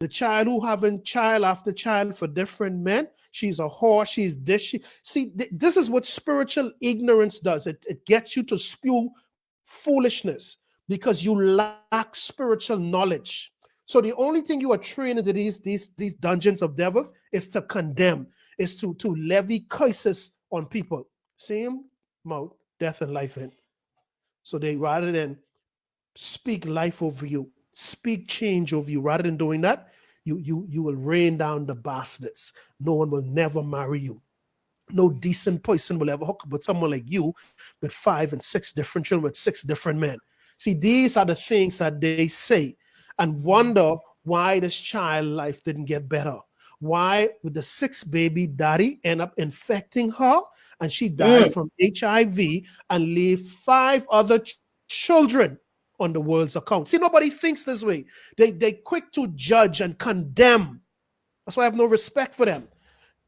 The child who having child after child for different men, she's a whore, she's this. See, this is what spiritual ignorance does. It gets you to spew foolishness because you lack spiritual knowledge. So the only thing you are trained into these dungeons of devils is to condemn, is to levy curses on people. Same mouth, death and life in. So they rather than speak life over you, speak change over you. Rather than doing that, you will rain down the bastards. No one will never marry you. No decent person will ever hook up with someone like you with 5 and 6 different children with 6 different men. See, these are the things that they say and wonder why this child life didn't get better. Why would the 6th baby daddy end up infecting her and she died from HIV and leave 5 other children on the world's account? See, nobody thinks this way. They quick to judge and condemn. That's why I have no respect for them.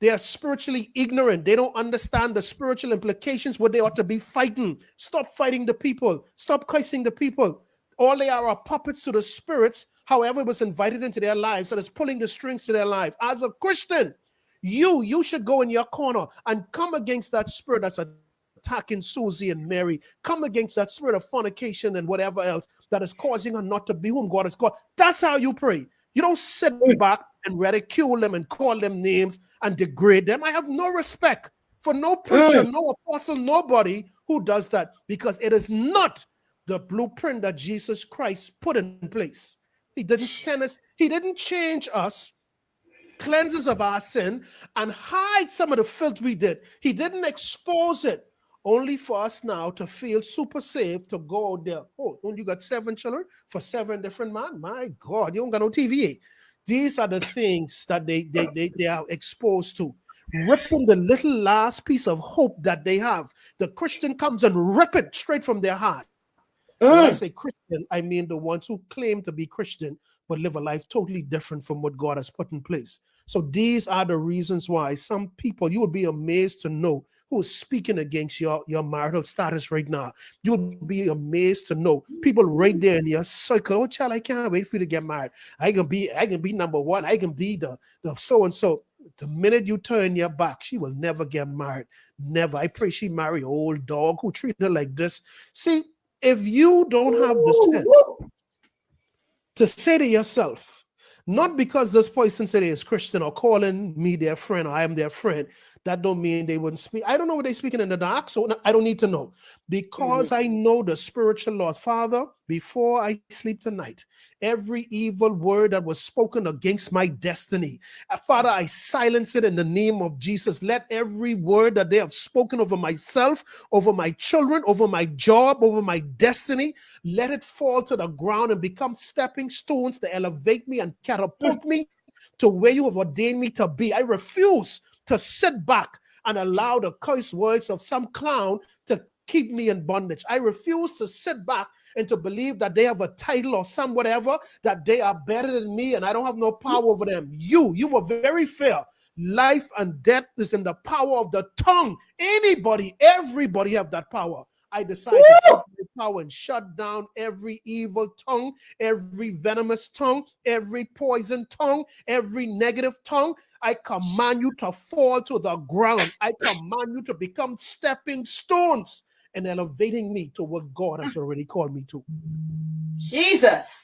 They are spiritually ignorant. They don't understand the spiritual implications, what they ought to be fighting. Stop fighting the people. Stop cursing the people. All they are puppets to the spirits, however it was invited into their lives, that is pulling the strings to their life. As a Christian, you should go in your corner and come against that spirit that's attacking Susie and Mary. Come against that spirit of fornication and whatever else that is causing her not to be whom God has called. That's how you pray. You don't sit back and ridicule them and call them names and degrade them. I have no respect for no preacher, no apostle, nobody who does that, because it is not the blueprint that Jesus Christ put in place. He didn't send us, he didn't change us, cleanse us of our sin, and hide some of the filth we did. He didn't expose it, only for us now to feel super safe to go out there. Oh, don't you got 7 children for 7 different men? My God, you don't got no TVA. These are the things that they are exposed to. Ripping the little last piece of hope that they have. The Christian comes and rip it straight from their heart. When I say Christian, I mean the ones who claim to be Christian but live a life totally different from what God has put in place. So these are the reasons why some people, you will be amazed to know who is speaking against your marital status right now. You'll be amazed to know people right there in your circle. Oh, child, I can't wait for you to get married. I can be number one. I can be the so-and-so. The minute you turn your back, she will never get married. Never. I pray she marry an old dog who treat her like this. See, if you don't have the sense to say to yourself, not because this person said he is Christian or calling me their friend or I am their friend, that don't mean they wouldn't speak. I don't know what they're speaking in the dark, so I don't need to know. Because I know the spiritual laws. Father, before I sleep tonight, every evil word that was spoken against my destiny, Father, I silence it in the name of Jesus. Let every word that they have spoken over myself, over my children, over my job, over my destiny, let it fall to the ground and become stepping stones to elevate me and catapult me to where you have ordained me to be. I refuse to sit back and allow the curse words of some clown to keep me in bondage. I refuse to sit back and to believe that they have a title or some whatever, that they are better than me and I don't have no power over them. You were very fair. Life and death is in the power of the tongue. Anybody, everybody have that power. I decide to take my power and shut down every evil tongue, every venomous tongue, every poison tongue, every negative tongue. I command you to fall to the ground. I command you to become stepping stones and elevating me to what God has already called me to. Jesus.